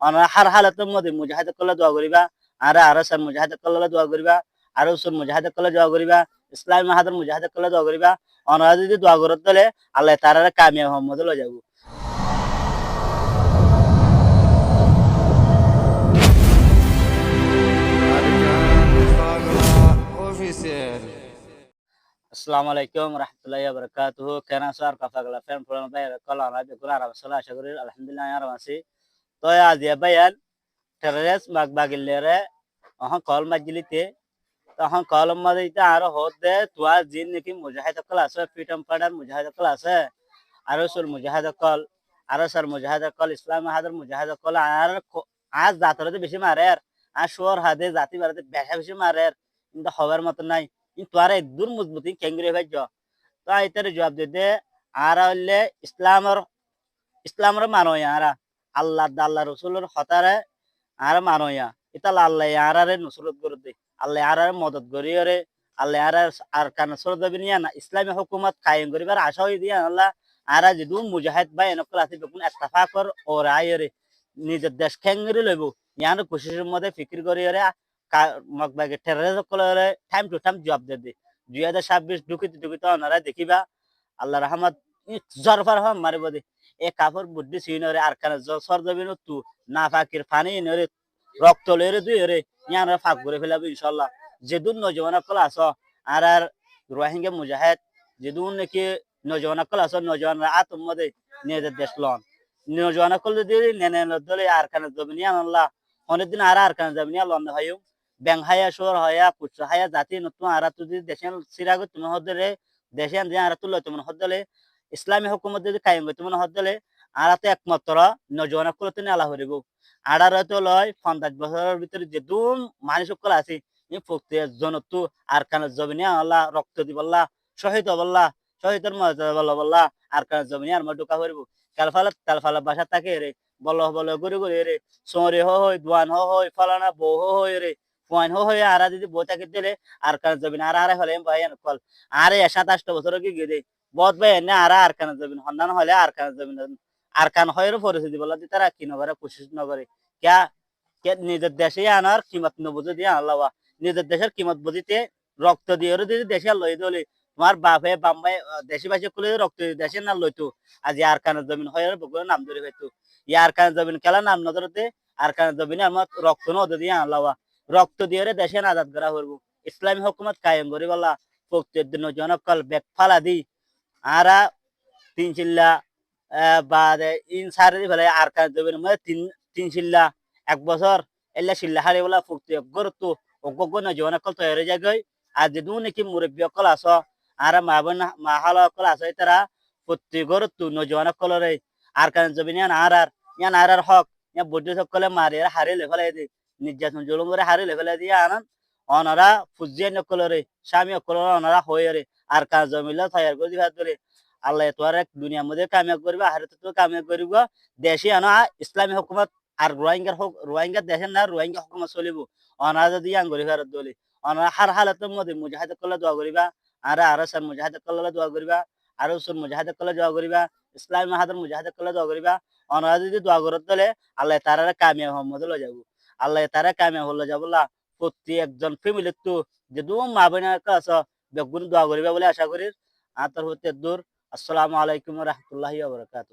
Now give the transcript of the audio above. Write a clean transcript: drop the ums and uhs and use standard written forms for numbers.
অনারা হার হালাতের মধ্যে মুজাহিদে করলে দোয়া করিবা আর স্যার মুজাহিদে করলে দোয়া করিবা আর উসুর মুজাহিদে করলে দোয়া করিবা ইসলামী মাহাদের মুজাহিদে করলে দোয়া করিবা অনারা যদি দোয়া করত দলে আল্লাহ তারা কামিয়াব মোহাম্মদ লয়ে যাবো আসসালামু আলাইকুম রহমতুল্লাহি ওয়া বারাকাতুহু কেনা স্যার কথা গলা ফেন ফুলান ভাই কলা না বে কুরা আরাম সালা আশা করি আলহামদুলিল্লাহ আর আছি তো আজ বায়ান টেরেস বাগিলেরে কল মাজলিতে তখন কলম মাদিতে আর হদে তুয়া জিন নাকি মুজাহিদ কল আছে ফিটম পাড়ার মুজাহিদ কল আছে আর সুর মুজাহিদ কল আর স্যার মুজাহিদ কল ইসলাম হাদার মুজাহিদ কল আর আজ জাতরতে বেশি মারে আর শোর হাদে জাতি বাড়াতে বেশা বেশি মারে কিন্তু হবার মতো নাই কিন্তু আর দূর মজবুতি কেঙ্গুরি ভাই তো এটার জবাব দিতে আর হইলে ইসলামের মানয়া আর আল্লাহ রসুলের হতারে আর মানয়া এটা আল্লাহ আরে নসরত করে দে আল্লাহ আর মদত করি রে আল্লাহ আর কান সরদবি নিয়া না ইসলামী হুকুমত কায়েম করিবার আশা হই দিয়া আল্লাহ আর যদি মুজাহিদ ভাই এনকল আছে বেকুন ইত্তেফাকর ও রায় রে নিজের দেশ খেঙ্গরি লইব ইয়ার কোশিশের মধ্যে ফিকির করি রে মগবাগে টেররিজম কলরে টাইম টু টাইম জবাব দে 2026 ঢুকিতে ওনারা দেখিবা আল্লাহ রহমত জরফার হম মারিব দে এ কাপড় বুদ্ধি সিনরে আর কান সরদবি তু না ফাকির ফানি নরে রক্ত লইরে দুই রে ইয়ানরা ফাঁক করে ফেলাবো ইনশাল্লাহ যেদুন নজওয়ান কল আস আর রোহিঙ্গা মুজাহিদ যেদুন নাকি নজওয়ান কল আস নজওয়ানরা আত্মমদে নিজেদের দেশ লন নজওয়ান কল যদি নেনে দলে আর কান জমিনিয়া আল্লাহ অনেকদিন আর কান জমিনিয়া লন ভাইও ব্যাংহায়া শোর হয়া পুচ্ছ হায়া জাতি নতুন আর যদি দেশের সিরাগ তুমি হদলে দেশে আন আর তুলো তুমি হদলে ইসলামী হুকুমত যদি কায়েম তুমি হদলে আর একমাত্র নজওয়ান কল তিনি আল্লাহ হরিব আড়ার হয়তো লয় 50 বছরের ভিতরে যে দুম মানুষ সকল আছে ফক্তি জনতু আর কান জমিনিয়া আল্লাহ রক্ত দিবল্লাহ শহীদ বল্লাহ শহীদের মর্যাদা বল্লাহ আর কান জমিনিয়া আর ঢুকা হরিব কালফালা বাসা থাকে রে বল গরি গরি রে সোরে হয় দোয়ান হয় ফলানা বউ হয় রে পয়েন হয়ে আর যদি বই থাকে দিলে আর কান জমিন আর হলে ভাই কল আরে 27 বছর কি গিয়ে বহুত ভাই না আর কান জমিন সন্ধান হলে আর কান জমিন আর কান হয়ের পরিস্থিতি বলা তারা কি নগরে কোশিশ নগরে ক্যা নিজের দেশে আনার কিমত নবুঝে দিয়ে আল্লাহ নিজের দেশের কিমত বুঝিতে রক্ত দিয়ে যদি দেশে লই দলে তোমার বাপে বাম্বাই দেশি বাসী খুলে রক্ত দেশে না লইতো আজ আর কানের জমিন হয়ে বকুলের নাম ধরে হইতো ইয়ার কানের জমিন খেলা নাম নজরতে আর কানের জমিনে আমার রক্ত নদ দিয়ে আল্লাহ রক্ত দিয়ে দেশে আজাদ করা করবো ইসলামী হুকুমত কায়েম করি বলা প্রত্যেক দিন জনকল বেগ ফালা দি আর 3 চিল্লা বা ইন সারি ফেলে আর কানের জমিন মধ্যে তিন চিল্লা 1 বছর এলা চিল্লা হারি বলা প্রত্যেক গরতো অজ্ঞ না জনকল তৈরি জায়গায় আর যদি নাকি মুরব্বী কল আস আর মা হালা কল আছে তারা প্রত্যেক গরতো নজওয়ান কলরে আর কানের জমিন ইয়ান আর হক ইয়া বুদ্ধি সকলে মারি হারি লেফালাই দি নির্যাতন জুলুম করে হারি লেফেলে দিয়ে আনান অনারা ফুজিয়ে নকলরে স্বামী অকলরে অনারা হয়ে রে আর কাজ জমিলে তৈরি করে দিবা ধরে আল্লাহ তোর এক দুনিয়ার মধ্যে কামিয়াব করবে আর তো কামিয়াব করব দেশে আনা ইসলামী হুকুমত আর রোহিঙ্গা দেশে না রোহিঙ্গা হুকুমত চলিব অনারা যদি আঙ্গুরি ফেরত দলি অনারা হার হালাতের মধ্যে মুজাহিদ করলে দোয়া করিবা আর স্যার মুজাহিদ করলে দোয়া করিবা আর সুর মুজাহিদ করলে দোয়া করিবা ইসলামী মাহাদুর মুজাহিদ করলে দোয়া করিবা অনারা যদি দোয়া করত দলে আল্লাহ তারা কামিয়াব মোহাম্মদ লয়ে যাব আল্লাহ তারা কামিয়াব হলো যাবলা প্রতি একজন ফ্যামিলির তো যে দু মা বোনের কাছে বেগুন দোয়া করিবা বলে আশা করি আর তার হতে দূর আসসালামু আলাইকুম রহমতুল্লাহি ওয়া বারাকাতুহু